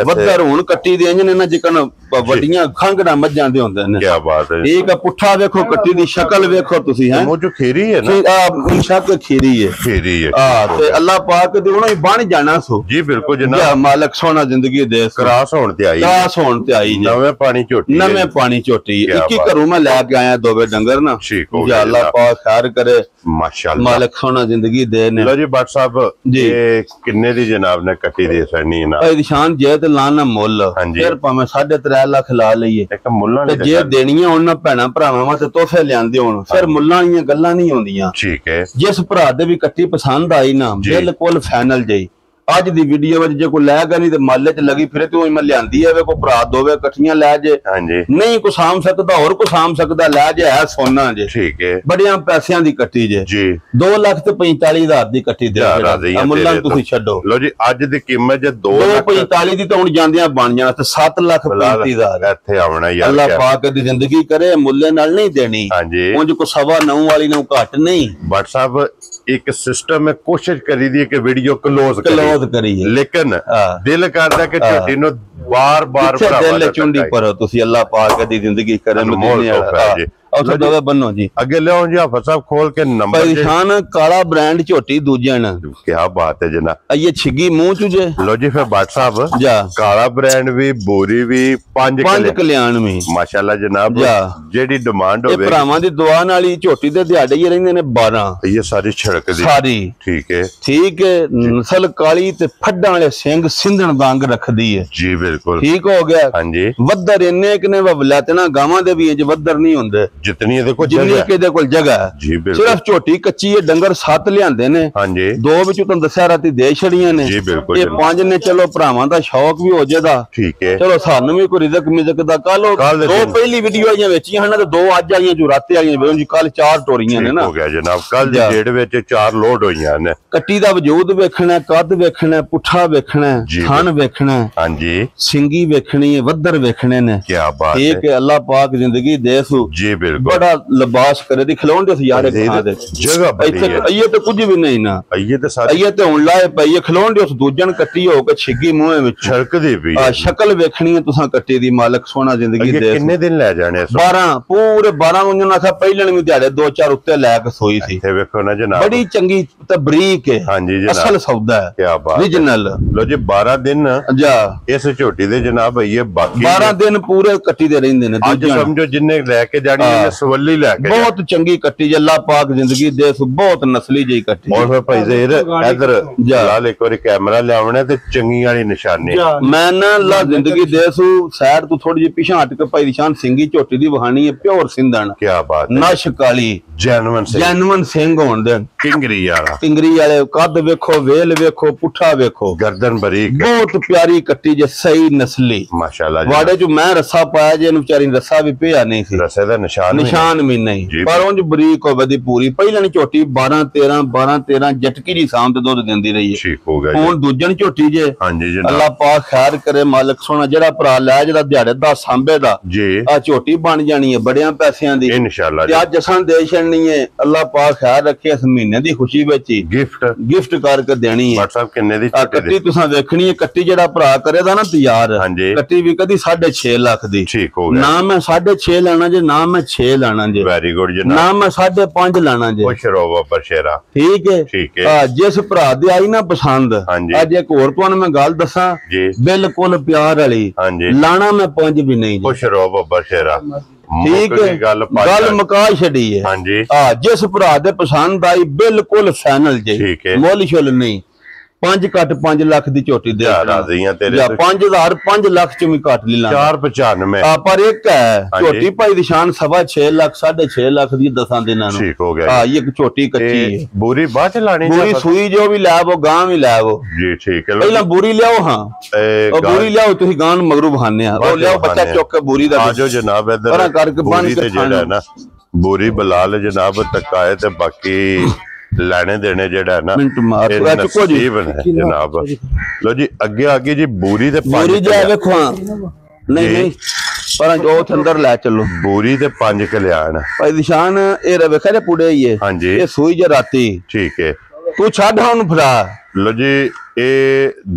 ਵੱਧਰ ਹੁਣ ਕੱਟੀ ਦੇ ਇੰਜ ਨੇ ਨਾ ਜਿਕਨ ਵੱਡੀਆਂ ਖੰਗੜਾ ਮੱਝਾਂ ਦੇ ਹੁੰਦੇ ਨੇ ਕੀ ਬਾਤ ਹੈ ਠੀਕ ਹੈ ਪੁੱਠਾ ਵੇਖੋ ਕੱਟੀ ਦੀ ਸ਼ਕਲ ਵੇਖੋ ਤੁਸੀਂ ਹੈ ਉਹ ਜੋ ਖੀਰੀ ਹੈ ਨਾ ਸ਼ੱਕ ਖੀਰੀ ਹੈ ਤੇ ਅੱਲਾਹ ਪਾਕ ਦੇ ਉਹਨਾਂ ਹੀ ਬਣ ਜਾਣਾ ਸੋ ਜੀ ਬਿਲਕੁਲ ਜਨਾਬ ਮਾਲਕ ਸੋਨਾ ਜ਼ਿੰਦਗੀ ਦੇ ਕਰਾਸ ਹੋਣ ਤੇ ਆਈ ਨਵੇਂ ਪਾਣੀ ਝੋਟੀ ਇੱਕ ਹੀ ਘਰੋਂ ਮੈਂ ਲੈ ਕੇ ਆਇਆ ਦੋਵੇਂ ਡੰਗਰ ਨਾ ਜਾਂ ਅੱਲਾਹ ਪਾਕ ਖੈਰ ਕਰੇ ਮਾਸ਼ਾਅੱਲਾ ਮਾਲਕ ਸੋਨਾ ਜ਼ਿੰਦਗੀ ਦੇ ਨੇ ਲੋ ਜੀ ਬੱਟ ਸਾਹਿਬ ਇਹ ਕਿੰਨੇ ਦੀ ਜਨਾਬ ਨੇ ਕੱਟੀ ਦੇ ਸਣੀ ਨਾ ਇਹ ਨਿਸ਼ਾਨ ਜੇ ਤੇ ਲਾਣਾ ਮੁੱਲ ਫਿਰ ਭਾਵੇਂ 3.5 ਲੱਖ ਲਾ ਲਈਏ ਇੱਕ ਮੁੱਲਾਂ ਤੇ ਜੇ ਦੇਣੀਆਂ ਹੁਣ ਨਾ ਭੈਣਾ ਭਰਾਵਾਂ ਤੇ ਤੋਹਫੇ ਲਿਆਂਦੇ ਹੋਣ ਫਿਰ ਮੁੱਲਾਂ ਵਾਲੀਆਂ ਗੱਲਾਂ ਨਹੀਂ ਆਉਂਦੀਆਂ ਠੀਕ ਹੈ ਜਿਸ ਭਰਾ ਦੇ ਵੀ ਕੱਟੀ ਪਸੰਦ ਆਈ ਨਾ ਬਿਲਕੁਲ ਫਾਈਨਲ ਜਈ ਅੱਜ ਦੀ ਵੀਡੀਓ ਵਿੱਚ ਜੇ ਕੋਈ ਲੈ ਗਿਆ ਨਹੀਂ ਤੇ ਮਾਲੇ ਚ ਲੱਗੀ ਫਿਰੇ ਤੇ ਉਹ ਮੈਂ ਲਿਆਂਦੀ ਹੈ ਵੇ ਕੋਈ ਭਰਾ ਦੋਵੇਂ ਇਕੱਠੀਆਂ ਲੈ ਜੇ ਨਹੀਂ ਕੋ ਸਾਂਭ ਸਕਦਾ ਹੋਰ ਕੋ ਸਾਂਭ ਸਕਦਾ ਲੈ ਜੇ ਹੈ ਸੋਨਾ ਜੇ ਠੀਕ ਹੈ ਬੜਿਆਂ ਪੈਸਿਆਂ ਦੀ ਕੱਟੀ ਜੇ ਜੀ 2,45,000 ਦੀ ਕੱਟੀ ਦੇ ਮੁੱਲਾਂ ਤੁਸੀਂ ਛੱਡੋ ਲੋ ਜੀ ਅੱਜ ਦੀ ਕੀਮਤ ਜੇ 2,45 ਦੀ ਤਾਂ ਹੁਣ ਜਾਂਦਿਆਂ ਬਣ ਜਾਣਾ ਤੇ 7,35,000 ਇੱਥੇ ਆਉਣਾ ਯਾਰ ਅੱਲਾਹ ਪਾਕ ਦੀ ਜ਼ਿੰਦਗੀ ਕਰੇ ਮੁੱਲੇ ਨਾਲ ਨਹੀਂ ਦੇਣੀ ਉਂਝ ਕੋ 9.25 ਵਾਲੀ ਨੂੰ ਘੱਟ ਨਹੀਂ ਬਟ ਸਾਹਿਬ ਇੱਕ ਸਿਸਟਮ ਹੈ ਕੋਸ਼ਿਸ਼ ਕਰੀ ਦੀ ਕਿ ਵੀਡੀਓ ਕਲੋਜ਼ ਕਰੀਏ ਲੇਕਿਨ ਦਿਲ ਕਰਦਾ ਕਿ ਝੋਟੀ ਨੂੰ ਬਾਰ-ਬਾਰ ਦਿਲ ਚੁੰਡੀ ਪਰ ਤੁਸੀਂ ਅੱਲਾਹ ਪਾਕ ਦੀ ਜ਼ਿੰਦਗੀ ਕਰੇ ਮਦੀਨੇ ਵਾਲਾ ਉਥੇ ਦੋਵੇਂ ਬੰਨੋ ਜੀ ਅੱਗੇ ਲਿਆਓ ਜੀ ਹਾਫਿਜ਼ ਸਾਹਿਬ ਖੋਲ ਕੇ ਨੰਬਰ ਪਰੇਸ਼ਾਨ ਕਾਲਾ ਬ੍ਰਾਂਡ ਝੋਟੀ ਦੂਜਣ ਕੀ ਬਾਤ ਹੈ ਜਨਾਬ ਇਹ ਛਿੱਗੀ ਮੂੰਹ ਚ ਜੇ ਲੋ ਜੀ ਫਿਰ ਬਾਟ ਸਾਹਿਬ ਜਾ ਕਾਲਾ ਬ੍ਰਾਂਡ ਵੀ ਬੋਰੀ ਵੀ ਪੰਜ ਕਲਿਆਣ ਵੀ ਮਾਸ਼ਾਅੱਲਾ ਜਨਾਬ ਜਿਹੜੀ ਡਿਮਾਂਡ ਹੋਵੇ ਇਹ ਭਰਾਵਾਂ ਦੀ ਦੁਆ ਨਾਲ ਹੀ ਝੋਟੀ ਦੇ ਦਿਹਾੜੇ ਹੀ ਰਹਿੰਦੇ ਨੇ 12 ਇਹ ਸਾਰੀ ਛੜਕ ਦੀ ਸਾਰੀ ਠੀਕ ਹੈ ਨਸਲ ਕਾਲੀ ਤੇ ਫੱਡਾਂ ਵਾਲੇ ਸਿੰਘ ਸਿੰਧਣ ਦੰਗ ਰੱਖਦੀ ਹੈ ਜੀ ਬਿਲਕੁਲ ਠੀਕ ਹੋ ਗਿਆ ਹਾਂਜੀ ਵੱਧਰ ਇੰਨੇ ਕਿ ਨੇ ਵਵਲਤਨਾ ਗਾਵਾਂ ਦੇ ਵੀ ਇੰਜ ਵੱਧਰ ਨਹੀਂ ਹੁੰਦੇ ਜਿਤਨੀ ਇਹਦੇ ਕੋਲ ਜਿੰਨੀ ਕਿ ਇਹਦੇ ਕੋਲ ਜਗ੍ਹਾ ਹੈ ਜੀ ਬਿਲਕੁਲ ਸਿਰਫ ਝੋਟੀ ਕੱਚੀ ਹੈ ਡੰਗਰ 7 ਲਿਆਂਦੇ ਨੇ ਹਾਂਜੀ 2 ਵਿੱਚੋਂ ਤੁਹਾਨੂੰ ਦੱਸਿਆ ਰਾਤੀ ਦੇ ਛੜੀਆਂ ਨੇ ਜੀ ਬਿਲਕੁਲ ਇਹ 5 ਨੇ ਚਲੋ ਭਰਾਵਾਂ ਦਾ ਸ਼ੌਕ ਵੀ ਹੋ ਜਾਏਦਾ ਠੀਕ ਹੈ ਚਲੋ ਸਾਨੂੰ ਵੀ ਕੋਈ ਰਿਜ਼ਕ ਮਿਜ਼ਕ ਦਾ ਕੱਲ 2 ਪਹਿਲੀ ਵੀਡੀਓ ਆਈਆਂ ਵੇਚੀਆਂ ਹਨ ਤੇ 2 ਅੱਜ ਆਈਆਂ ਜੋ ਰਾਤੇ ਆਈਆਂ ਵੇ ਜੀ ਕੱਲ 4 ਟੋਰੀਆਂ ਨੇ ਨਾ ਹੋ ਗਿਆ ਜਨਾਬ ਕੱਲ ਦੀ ਡੇਟ ਵਿੱਚ 4 ਲੋਡ ਹੋਈਆਂ ਨੇ ਕੱਟੀ ਦਾ ਵਜੂਦ ਵੇਖਣਾ ਕੱਦ ਵੇਖਣਾ ਪੁੱਠਾ ਵੇਖਣਾ ਥਣ ਵੇਖਣਾ ਹਾਂਜੀ ਸਿੰਗੀ ਵੇਖਣੀ ਹੈ ਵੱਧਰ ਵੇਖਣੇ ਨੇ ਕੀ ਬਾਤ ਹੈ ਠੀਕ ਹੈ ਅੱਲਾਹ ਪਾਕ ਜ਼ਿੰਦਗੀ ਦੇ ਸੂ ਜੀ ਬਿਲਕੁਲ ਬੜਾ ਲਿਬਾਸ ਕਰੇ ਦੀ ਖਿਲਾਉਣ ਦੇ ਯਾਰ ਜਗ੍ਹਾ ਬੜੀ ਹੈ ਇਹ ਤਾਂ ਕੁਝ ਵੀ ਨਹੀਂ ਨਾ ਇਹ ਤਾਂ ਸਾਰੀ ਇਹ ਤੇ ਹੁਣ ਲਾਏ ਪਈ ਖਿਲਾਉਣ ਦੇ ਉਸ ਦੂਜਣ ਕੱਟੀ ਹੋ ਕੇ ਛਿੱਗੀ ਮੂੰਹ ਵਿੱਚ ਛੜਕਦੀ ਵੀ ਸ਼ਕਲ ਵੇਖਣੀ ਹੈ ਤੁਸੀਂ ਕੱਟੀ ਦੀ ਮਾਲਕ ਸੋਹਣਾ ਜ਼ਿੰਦਗੀ ਦੇ ਕਿੰਨੇ ਦਿਨ ਲੈ ਜਾਣੇ 12 ਪੂਰੇ 12 ਨੂੰ ਨਾ ਪਹਿਲਣ ਵੀ ਦਿਹਾੜੇ 2-4 ਉੱਤੇ ਲੈ ਕੇ ਸੋਈ ਸੀ ਇਹ ਵੇਖੋ ਨਾ ਜਨਾਬ ਬੜੀ ਚੰਗੀ ਤੇ ਬਰੀਕ ਹੈ ਹਾਂਜੀ ਜਨਾਬ ਅਸਲ ਸੌਦਾ ਹੈ ਕੀ ਬਾਤ ਓਰੀਜਨਲ ਲੋ ਜੀ 12 ਦਿਨ ਜਾ ਇਸ ਝੋਟੀ ਦੇ ਜਨਾਬ ਇਹ ਬਾਕੀ 12 ਦਿਨ ਪੂਰੇ ਕੱਟੀ ਦੇ ਰਹਿੰਦੇ ਨੇ ਅੱਜ ਸਮਝੋ ਜਿੰਨੇ ਲੈ ਕੇ ਜਾਣੀ ਨੇ ਸਵੱਲੀ ਲੈ ਕੇ ਬਹੁਤ ਚੰਗੀ ਕੱਟੀ ਜੇ ਅੱਲਾਹ ਪਾਕ ਜ਼ਿੰਦਗੀ ਦੇ ਬਹੁਤ ਨਸਲੀ ਜਿਹੀ ਕੱਟੀ और फिर भाई ज़हीर इधर लाल एक बार कैमरा लियावना ते चंगी वाली निशानी मैं ना अल्लाह जिंदगी देसू साइड तो थोड़ी जी पीछे हट के भाई निशान सिंगी झोटी दी वहानी है प्योर सिंधन क्या बात है नश काली जैनवन सिंह होण दे टिंगरी वाले कद वेखो वेल वेखो पुठा वेखो गर्दन बारीक बहुत प्यारी कट्टी जे सही नस्ली माशाल्लाह वाड़े जो मैं रस्सा पाया जे बेचारी रस्सा भी पिया नहीं सी रस्से दा निशान भी नहीं पर उंज बरीक होवे दी पूरी पहले झोटी 12-13 जटकी जी शाम ते दुध दिंदी रही है ठीक हो गया हुन दूजन झोटी जे हां जी जनाब अल्लाह पाक खैर करे मालिक सोना जेड़ा भरा लै जेड़ा दिहाड़े दा सांबे दा जी आ झोटी बन जानी है बड़ियां पैसियां दी इंशाल्लाह ते आज असां दे छड़नी है अल्लाह पाक खैर रखे इस महीने दी खुशी विच ही गिफ्ट करके देनी है व्हाट्सएप किन्ने दी कट्टी तुसां वेखनी है कट्टी जेड़ा भरा करेदा ना तैयार कट्टी भी कदी 6.5 लाख दी ठीक हो गया ना मैं 6.5 लाना जे ना मैं 6 लाना जे वेरी गुड जनाब ना मैं 5.5 लाना जे खुश रहो बशेरा ठीक है जिस भरा दे आई ना पसंद अज एक होर तुहानू मैं गल दसा बिल्कुल प्यार वाली लाना मैं 5 भी नहीं खुश रहो बाबा शेरा ठीक है गल मुका छड़ी है जिस भरा दे पसंद आई बिल्कुल फाइनल जे मुल शुल नहीं 5 घट 5 लाख दी झोटी दे 5000 5 लाख च भी घट ली 495 पर एक है झोटी भाई निशान 6.5 लाख 6.5 लाख दी 10 दिनां नु ठीक हो गया हां ये झोटी कच्ची है बूरी बाद च लानी बूरी सुई जो भी लै वो गां भी लै वो जी ठीक है पहला बूरी लियाओ हां और बूरी लियाओ तुसी गां मगरू बहाने आ ओ लियाओ बच्चा चुक के बूरी दा आजो जनाब इधर पर करके बन के जेड़ा है ना बूरी बलाल जनाब तक आए ते बाकी ਲੈਣੇ ਦੇਣੇ ਜਿਹੜਾ ਨਾ ਨਸੀਬ ਹੈ ਜਨਾਬ ਲੋ ਜੀ ਅੱਗੇ ਅੱਗੇ ਜੀ ਬੂਰੀ ਤੇ ਬੂਰੀ ਜਾ ਵੇਖੋ ਨਹੀਂ ਨਹੀਂ ਪਰ ਜੋ ਅੰਦਰ ਲੈ ਚੱਲੋ ਬੂਰੀ ਤੇ 5 ਕਲਿਆਣ ਭਾਈ ਨਿਸ਼ਾਨ ਇਹ ਵੇਖਿਆ ਜੇ ਪੁੜੇ ਹੀ ਹੈ ਹਾਂਜੀ ਇਹ ਸੂਈ ਜੇ ਰਾਤੀ ਠੀਕ ਹੈ ਤੂੰ ਛੱਡ ਹੁਣ ਫੜਾ लो जी ये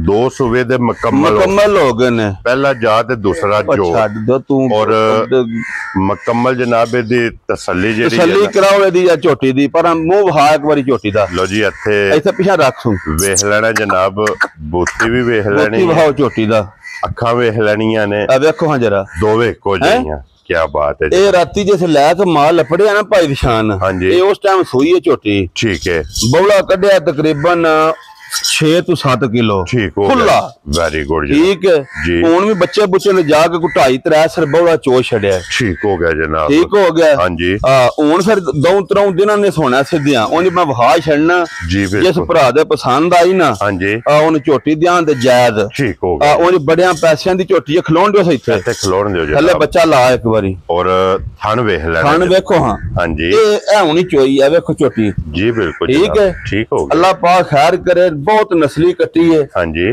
2 सूबे दे मुकम्मल हो गए ने पहला जा ते दूसरा जो छड दो तू और मुकम्मल जनाब दी तसल्ली जेडी तसल्ली कराओ दी झोटी दी पर मुंह वहा एक बारी झोटी दा लो जी इथे पीछे रख सू वेख लेना जनाब बूती भी वेख लेनी वहाओ झोटी दा अखां वेख लेनियां ने आ देखो हां जरा दोवे को जाइयां क्या बात है ये राती जैसे लैक माल लपड़े ना भाई विशान ये उस टाइम सोई है झोटी ठीक है बौला कढ़िया तकरीबन 6 to 7 किलो ठीक हो खुला वेरी गुड ठीक है हुन भी बच्चे बुच्चे ने जाके 2.5-3 सर बौला चो छड़िया ठीक हो गया जनाब ठीक हो गया हां जी हुन फिर 2-3 दिनां ने सोना सिद्धियां ओनी मैं वहा छड़ना जी जिस भरा दे पसंद आई ना हां जी ओन झोटी ध्यान दे जायद ठीक हो गया ओनी बड़ियां पैसियां दी झोटी खलोण दियो इथे इथे खलोण दियो हले बच्चा ला एक बारी और थन वेख लेना थन देखो हां हां जी ए हुनी चोई है देखो झोटी जी बिल्कुल ठीक है ठीक हो गया अल्लाह पाक खैर करे ਬਹੁਤ ਨਸਲੀ ਕੱਟੀ ਹੈ। ਹਾਂਜੀ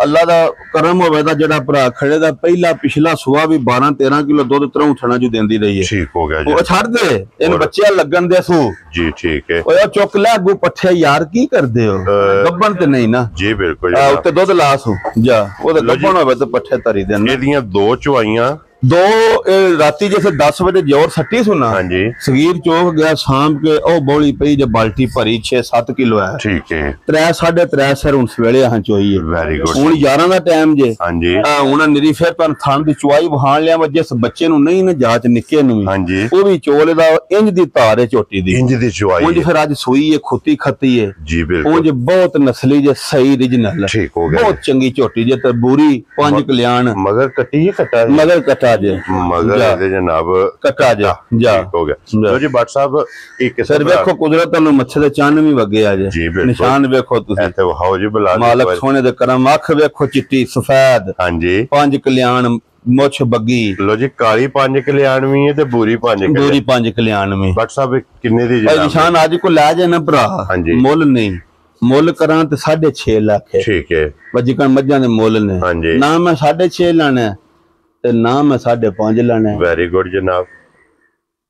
ਅੱਲਾ ਦਾ ਕਰਮ ਹੋਵੇ ਦਾ ਜਿਹੜਾ ਭਰਾ ਖੜੇ ਦਾ ਪਹਿਲਾ ਪਿਛਲਾ ਸੂਆ ਵੀ 12-13 ਕਿਲੋ ਦੁੱਧ ਤਰੋਂ ਥਣਾ ਜੋ ਦਿੰਦੀ ਰਹੀ ਹੈ। ਠੀਕ ਹੋ ਗਿਆ ਜੀ। ਉਹ ਛੱਡ ਦੇ ਇਹਨੂੰ ਬੱਚਿਆਂ ਲੱਗਣ ਦੇ ਸੂ ਜੀ ਠੀਕ ਹੈ। ਓਏ ਚੁੱਕ ਲੈ ਅੱਗੂ ਪੱਠੇ ਯਾਰ ਕੀ ਕਰਦੇ ਹੋ ਗੱਬਣ ਤੇ ਨਹੀਂ ਨਾ ਜੀ ਬਿਲਕੁਲ ਉੱਤੇ ਦੁੱਧ ਲਾਸ ਹੋ ਜਾ ਉਹਦਾ ਗੱਬਣ ਹੋਵੇ ਤਾਂ ਪੱਠੇ ਧਰੀ ਦੇਣ। ਇਹਦੀਆਂ 2 ਚੁਆਈਆਂ दो राती जैसे 10 बजे जोर सट्टी सुना सगीर चौक गया शाम के ओ बोली पई जब बाल्टी भरी 6-7 किलो है। ठीक है 3-3.5 सर हुन सवेले हां चोई है। वेरी गुड हुन 11 दा टाइम जे हां जी हुन निरी फिर पर थान दी चुआई वहां लिया व जिस बच्चे नु नहीं ना जांच निके नु हां जी ओ भी चोले दा इंज दी धार है चोटी दी इंज दी चुआई उंज फिर आज सूई है खुती खती है जी बिल्कुल उंज बहुत नस्ली जे सही ओरिजिनल ठीक हो गया बहुत चंगी चोटी जे ते बूरी 5 कल्याण मगर कटी है कटा मगर कटा मगर जनाब कटा जा हो गया लो जी भट्ट साहब एक सर देखो कुदरत नु मच्छर दे चन्न भी वगे आ जे निशान देखो तुसी ते हाओ जी बुला मालिक सोने दे करम अख देखो चिट्टी सफेद हां जी 5 कल्याण मुछ बग्गी लो जी काली 5 कल्याण भी है ते बूरी 5 कल्याण में भट्ट साहब किन्ने दी भाई निशान आज को ला जे ना भरा हां जी मुल नहीं मुल करा ते 6.5 लाख है ठीक है वजिकन मज्जां दे मुल ने हां जी ना मैं 6.5 लाना ना मैं 5.5 लाना है। वेरी गुड जनाब।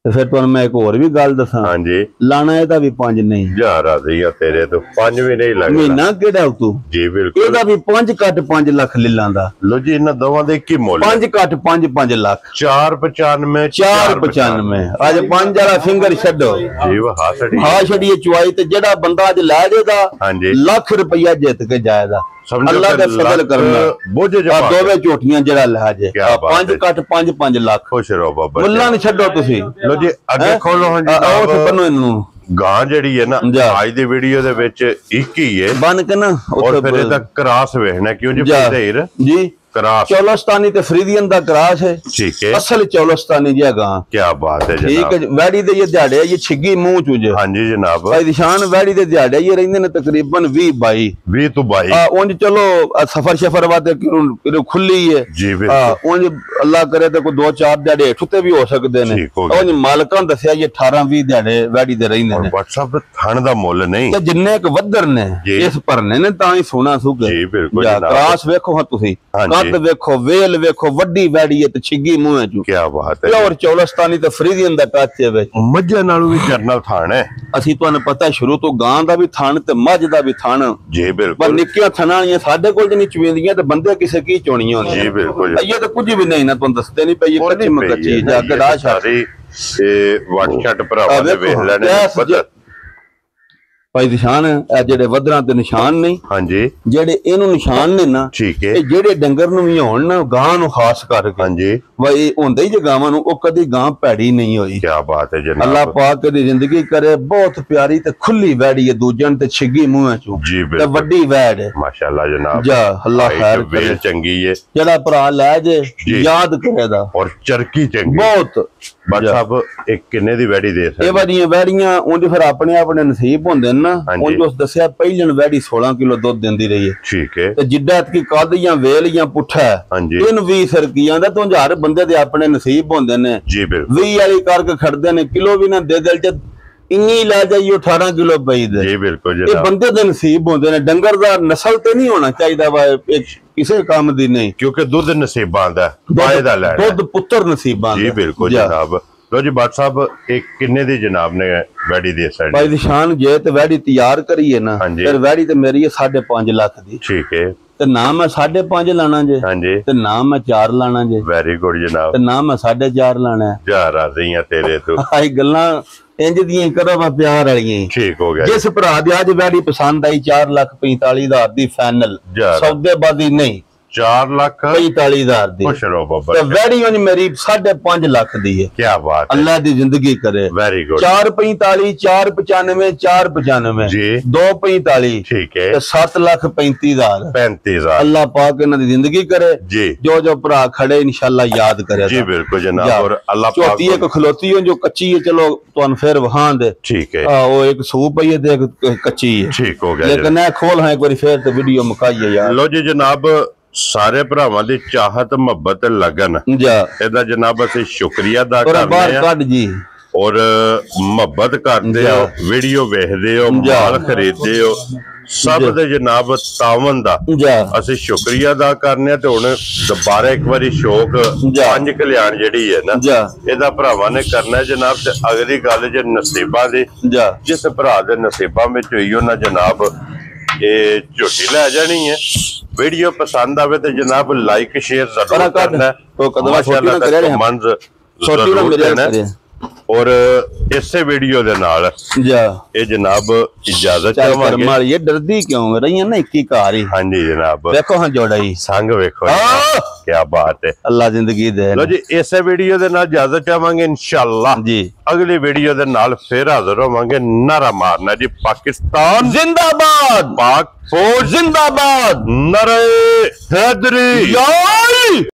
तो फिर तुहानू मैं एक और भी गल दसा हां जी लाना एदा भी 5 नहीं जा राजी है तेरे तो 5 भी नहीं लगदा महीना केड़ा तू जी बिल्कुल एदा भी 5 कट 5 लाख ले लांदा लो जी इना दोवां दे की मोल 5 कट 5 लाख 495 495 आज 5 वाला फिंगर छड्डो जी वाह छड़िए चुआई ते जेड़ा बंदा आज ला देगा हां जी लाख रुपया जित के जाएगा अल्लाह का फजल करना बोझे जा दोवे झोटियां जेड़ा ला जे 5 कट 5 लाख खुश रहो बाबा मुल्ला ने छड्डो तुसी लो जी अगे खोलो हां जी आओ ते बनो इनु गां जेड़ी है ना आज दी वीडियो दे विच एक ही है बन के ना और फिर एदा क्रॉस वेखना क्यों जी ढेर जी क्रॉस चौलस्तानी ते फरीदियन दा क्रॉस है ठीक है असल चौलस्तानी जी गां क्या बात है जनाब ठीक है वैड़ी दे ये दिहाड़े ये छिग्गी मुंह चुज हां जी जनाब भाई निशान वैड़ी दे दिहाड़े ये रहंदे ने तकरीबन 20 तो 22 हां उंज चलो सफर शफर वाते खुली है जी बिल्कुल उंज अल्लाह करे ते कोई 2-4 दिहाड़े ठुते भी हो सकदे ने उंज मालकां दसया ये 18-20 दिहाड़े वैड़ी दे रहंदे ने व्हाट्सएप थण दा मुੱਲ नहीं ते जिन्ने क वदर ने इस भरने ने तां ही सोना सुग जी बिल्कुल जनाब क्रॉस वेखो हां तुसी वेखो वेल वेखो वड्डी वैड़ी है ते छिग्गी मुंह चू क्या बात है और चौलस्तानी ते फरीदियन दा टच है विच मज्जां नालों भी जरनल थान है ਅਸੀਂ ਤੁਹਾਨੂੰ ਪਤਾ ਸ਼ੁਰੂ ਤੋਂ ਗਾਂ ਦਾ ਵੀ ਥਣ ਤੇ ਮੱਝ ਦਾ ਵੀ ਥਣ ਜੀ ਬਿਲਕੁਲ ਪਰ ਨਿੱਕੀਆਂ ਥਣਾਂ ਵਾਲੀਆਂ ਸਾਡੇ ਕੋਲ ਨਹੀਂ ਚਵੇਂਦੀਆਂ ਤੇ ਬੰਦੇ ਕਿਸੇ ਕੀ ਚੋਣੀਆਂ ਹੁੰਦੀਆਂ ਜੀ ਬਿਲਕੁਲ ਇਹ ਤਾਂ ਕੁਝ ਵੀ ਨਹੀਂ ਨਾ ਤੁਹਾਨੂੰ ਦੱਸਦੇ ਨਹੀਂ ਪਈ ਕੱਚੀ ਮੱਕਚੀ ਜਾਂ ਗੜਾ ਸਾਰੀ ਇਹ WhatsApp ਭਰਾਵਾਂ ਦੇ ਵੇਖ ਲੈਣੇ भाई निशान है जेडे वदरां ते निशान नहीं हां जी जेडे इनु निशान ने ना ठीक है जेडे डंगर नु भी होण ना गां नु खास करके हां जी भाई होंदे ही जे गावां नु ओ कदी गां पैड़ी नहीं होई क्या बात है जनाब अल्लाह पाक दी जिंदगी करे बहुत प्यारी ते खुली वैड़ी है दूजन ते छिग्गी मुंह चू जी बिल्कुल ते वड्डी वैड़ है माशाल्लाह जनाब जा अल्लाह खैर करे चंगी है जेड़ा भरा ले जे याद करेदा और चरकी चंगी बहुत बट साहब एक किन्ने दी वैड़ी दे सकदे ए वालियां वैड़ियां उंज फिर अपने अपने नसीब होंदे ना उंज उस दसया पहिलन वैड़ी 16 किलो दूध देंदी रही है ठीक है ते जिड्डा की कद या वेल या पुठा हां जी इन 20 सरकियां दा तो हज़ार बंदे दे अपने नसीब होंदे ने जी बिल्कुल 20 वाली करके खड़दे ने किलो भी ना दे दिल च इन्नी ला जाइए 18 किलो पई दे जी बिल्कुल ये बंदे दे नसीब होंदे ने डंगर दा नस्ल ते नहीं होना चाहिदा वा किसी काम दी नहीं क्योंकि दूध नसीबां दा फायदा लेना दूध पुत्र नसीबां जी बिल्कुल जनाब लो जी भट्ट साहब एक किन्ने दी जनाब ने वैड़ी दे सकदे भाई निशान जे ते वैड़ी तैयार करिए ना फिर वैड़ी ते मेरी है 5.5 लाख दी ठीक है ते ना मैं 5.5 लाना जे हां जी ते ना मैं 4 लाना जे वेरी गुड जनाब ते ना मैं 4.5 लाना है जा राजी है तेरे तो आई गल्लां इंज दी करो वा प्यार वाली ठीक हो गया जिस भरा दी आज वैड़ी पसंद आई 4,45,000 दी फाइनल सौदेबाजी नहीं 4,45,000 दी खुश रहो बाबा ते वैड़ी उन मेरी 5.5 लाख दी है क्या बात है अल्लाह दी जिंदगी करे वेरी गुड 4,45 4,95 4,95 जी 2,45 ठीक है 7,35,000 अल्लाह पाक इन्हां दी जिंदगी करे जी जो जो भरा खड़े इंशाल्लाह याद करे जी बिल्कुल जनाब और अल्लाह पाक छोटी एक खलोती है जो कच्ची है चलो तुहानू फिर वहां दे ठीक है वो एक सूप है ते एक कच्ची है ठीक हो गया लेकिन मैं खोल हां एक बार फिर ते वीडियो मुकाइए यार लो जी जनाब सारे भरावां दी चाहत मुहब्बत लगन एदा जनाब असीं शुक्रिया अदा करदे हां जी और मुहब्बत करदे हो वीडियो वेखदे हो माल खरीददे हो ਸਭ ਦੇ ਜਨਾਬ ਤਾਵਨ ਦਾ ਅਸੀਂ ਸ਼ੁਕਰੀਆ ਅਦਾ ਕਰਨੇ ਆ। ਤੇ ਹੁਣ ਦੁਬਾਰਾ ਇੱਕ ਵਾਰੀ ਸ਼ੌਕ 5 ਕਲਿਆਣ ਜਿਹੜੀ ਹੈ ਨਾ ਇਹਦਾ ਭਰਾਵਾਂ ਨੇ ਕਰਨਾ ਜਨਾਬ। ਤੇ ਅਗਲੀ ਗੱਲ ਜੇ ਨਸੀਬਾਂ ਦੀ, ਜਿਸ ਭਰਾ ਦੇ ਨਸੀਬਾਂ ਵਿੱਚ ਹੋਈ ਉਹਨਾਂ ਜਨਾਬ ਇਹ ਝੋਟੀ ਲੈ ਜਾਣੀ ਹੈ। ਵੀਡੀਓ ਪਸੰਦ ਆਵੇ ਤੇ ਜਨਾਬ ਲਾਈਕ ਸ਼ੇਅਰ ਜ਼ਰੂਰ ਕਰਨਾ। ਔਰ ਇਸੇ ਵੀਡੀਓ ਦੇ ਨਾਲ ਇਹ ਜਨਾਬ ਇਜਾਜ਼ਤ ਚਾਹਾਂਗੇ। ਇਹ ਡਰਦੀ ਕਿਉਂ ਰਹੀਆਂ ਨਾ 21 ਘਰ ਹੀ। ਹਾਂਜੀ ਜਨਾਬ ਵੇਖੋ ਹਾਂ ਜੋੜਾ ਹੀ ਸੰਗ ਵੇਖੋ ਕੀ ਬਾਤ ਹੈ। ਅੱਲਾ ਜ਼ਿੰਦਗੀ ਦੇ। ਲੋ ਜੀ ਇਸੇ ਵੀਡੀਓ ਦੇ ਨਾਲ ਇਜਾਜ਼ਤ ਚਾਹਾਂਗੇ ਇਨਸ਼ਾਅੱਲਾ ਜੀ। ਅਗਲੀ ਵੀਡੀਓ ਦੇ ਨਾਲ ਫਿਰ ਹਾਜ਼ਰ ਹੋਵਾਂਗੇ। ਨਾਰਾ ਮਾਰਨਾ ਜੀ ਪਾਕਿਸਤਾਨ ਜ਼ਿੰਦਾਬਾਦ, ਪਾਕ ਫੌਜ ਜ਼ਿੰਦਾਬਾਦ, ਨਾਰੇ ਹੈਦਰੀ।